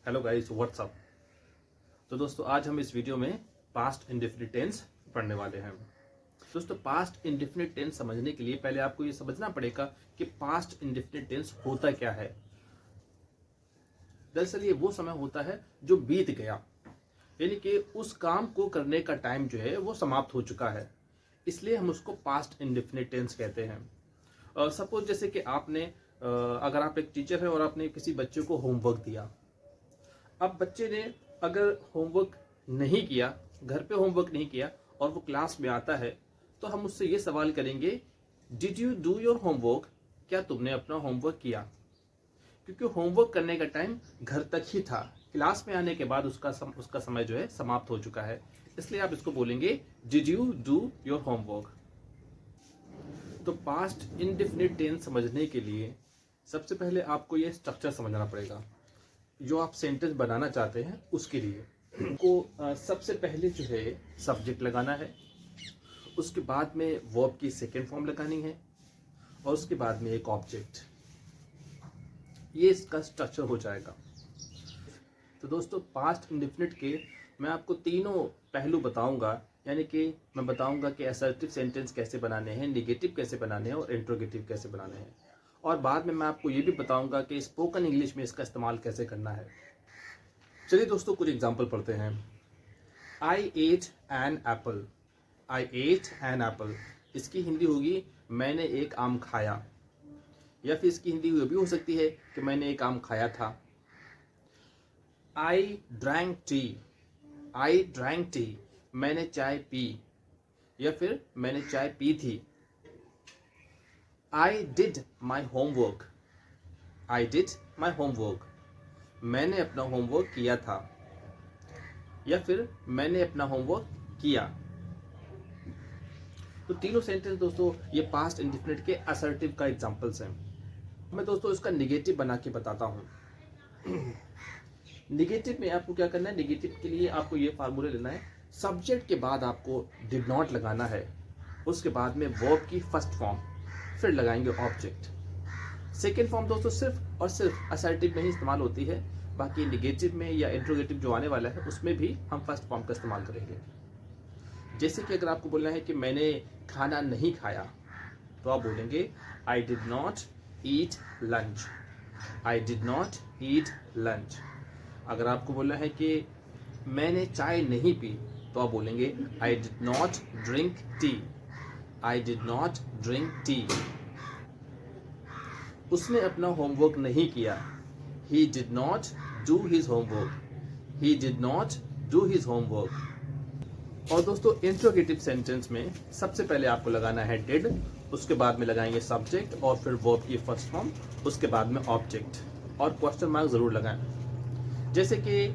Hello guys, WhatsApp. तो दोस्तों आज हम इस वीडियो में पास्ट इंडेफिनिट टेंस पढ़ने वाले हैं। दोस्तों पास्ट इंडेफिनिट टेंस समझने के लिए पहले आपको ये समझना पड़ेगा कि पास्ट इंडेफिनिट टेंस होता क्या है। दरअसल ये वो समय होता है जो बीत गया, यानी कि उस काम को करने का टाइम जो है वो समाप्त हो चुका है, इसलिए हम उसको पास्ट इंडेफिनिट टेंस कहते हैं। सपोज जैसे कि आपने अगर आप एक टीचर हैं और आपने किसी बच्चे को होमवर्क दिया। अब बच्चे ने अगर होमवर्क नहीं किया, घर पे होमवर्क नहीं किया और वो क्लास में आता है, तो हम उससे ये सवाल करेंगे, did you do your homework? क्या तुमने अपना होमवर्क किया? क्योंकि होमवर्क करने का टाइम घर तक ही था, क्लास में आने के बाद उसका समय जो है समाप्त हो चुका है, इसलिए आप इसको बोलेंगे did you do your homework. तो पास्ट इंडेफिनिट टेंस समझने के लिए सबसे पहले आपको ये स्ट्रक्चर समझना पड़ेगा जो आप सेंटेंस बनाना चाहते हैं उसके लिए। को सबसे पहले जो है सब्जेक्ट लगाना है, उसके बाद में वर्ब की सेकेंड फॉर्म लगानी है और उसके बाद में एक ऑब्जेक्ट। ये इसका स्ट्रक्चर हो जाएगा। तो दोस्तों पास्ट इंडेफिनिट के मैं आपको तीनों पहलू बताऊंगा, यानी कि मैं बताऊंगा कि असर्टिव सेंटेंस कैसे बनाने हैं, नेगेटिव कैसे बनाने हैं और इंट्रोगेटिव कैसे बनाने हैं, और बाद में मैं आपको ये भी बताऊंगा कि स्पोकन इंग्लिश में इसका इस्तेमाल कैसे करना है। चलिए दोस्तों कुछ एग्जाम्पल पढ़ते हैं। आई eight an apple. I eight an apple, इसकी हिंदी होगी मैंने एक आम खाया, या फिर इसकी हिंदी ये भी हो सकती है कि मैंने एक आम खाया था। I drank T. I drank T, मैंने चाय पी, या फिर मैंने चाय पी थी। I did my homework. I did my homework, मैंने अपना होमवर्क किया था, या फिर मैंने अपना होमवर्क किया। तो तीनों सेंटेंस दोस्तों ये पास्ट इंडेफिनिट के असर्टिव का एग्जांपल्स हैं। मैं दोस्तों इसका निगेटिव बना के बताता हूं। निगेटिव में आपको क्या करना है, निगेटिव के लिए आपको ये फार्मूला लेना है, सब्जेक्ट के बाद आपको डिड नॉट लगाना है, उसके बाद में वर्ब की फर्स्ट फॉर्म, फिर लगाएंगे ऑब्जेक्ट। सेकेंड फॉर्म दोस्तों सिर्फ और सिर्फ असर्टिव में ही इस्तेमाल होती है, बाकी निगेटिव में या इंट्रोगेटिव जो आने वाला है उसमें भी हम फर्स्ट फॉर्म का इस्तेमाल करेंगे। जैसे कि अगर आपको बोलना है कि मैंने खाना नहीं खाया, तो आप बोलेंगे I did not eat lunch. I did not eat lunch. अगर आपको बोलना है कि मैंने चाय नहीं पी, तो आप बोलेंगे I did not drink tea. I did not drink tea. उसने अपना होमवर्क नहीं किया, he did not do his homework. he did not do his homework. और दोस्तों इंट्रोगेटिव सेंटेंस में सबसे पहले आपको लगाना है डिड, उसके बाद में लगाएंगे सब्जेक्ट और फिर वर्ब की फर्स्ट फॉर्म, उसके बाद में ऑब्जेक्ट, और क्वेश्चन मार्क जरूर लगाएं। जैसे कि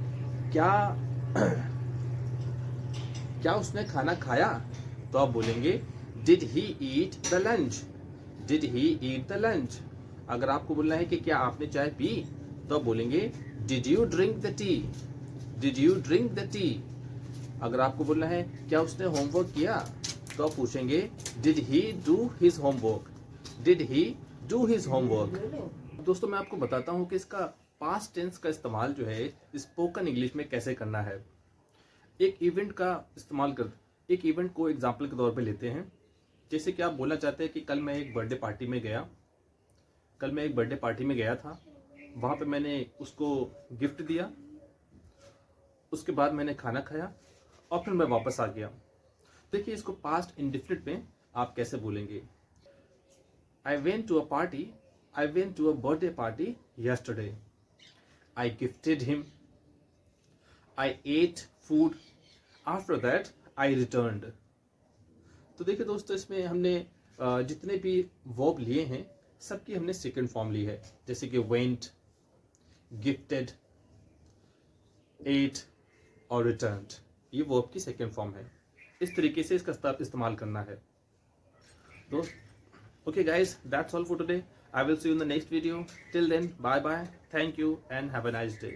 क्या उसने खाना खाया, तो आप बोलेंगे did he eat the lunch. Did he eat the lunch. अगर आपको बोलना है कि क्या आपने चाय पी, तो आप बोलेंगे did you drink the T. Did you drink the T. अगर आपको बोलना है क्या उसने होमवर्क किया, तो आप पूछेंगे did he do his homework. Did he do his homework. दोस्तों मैं आपको बताता हूं कि इसका पास्ट टेंस का इस्तेमाल जो है स्पोकन इंग्लिश में कैसे करना है। एक इवेंट को एग्जाम्पल के तौर पे लेते हैं। जैसे कि आप बोलना चाहते हैं कि कल मैं एक बर्थडे पार्टी में गया था, वहाँ पे मैंने उसको गिफ्ट दिया, उसके बाद मैंने खाना खाया और फिर मैं वापस आ गया। देखिए इसको पास्ट इंडेफिनिट में आप कैसे बोलेंगे। I went to a birthday party yesterday. I gifted him. I ate food. After that I returned. तो देखिए दोस्तों इसमें हमने जितने भी वर्ब लिए हैं सबकी हमने सेकंड फॉर्म ली है, जैसे कि वेंट, गिफ्टेड, एट और रिटर्न्ड। ये वर्ब की सेकंड फॉर्म है। इस तरीके से इसका इस्तेमाल करना है दोस्त। Okay guys, that's all for today. I will see you in the next video. Till then bye bye, thank you and have a nice day.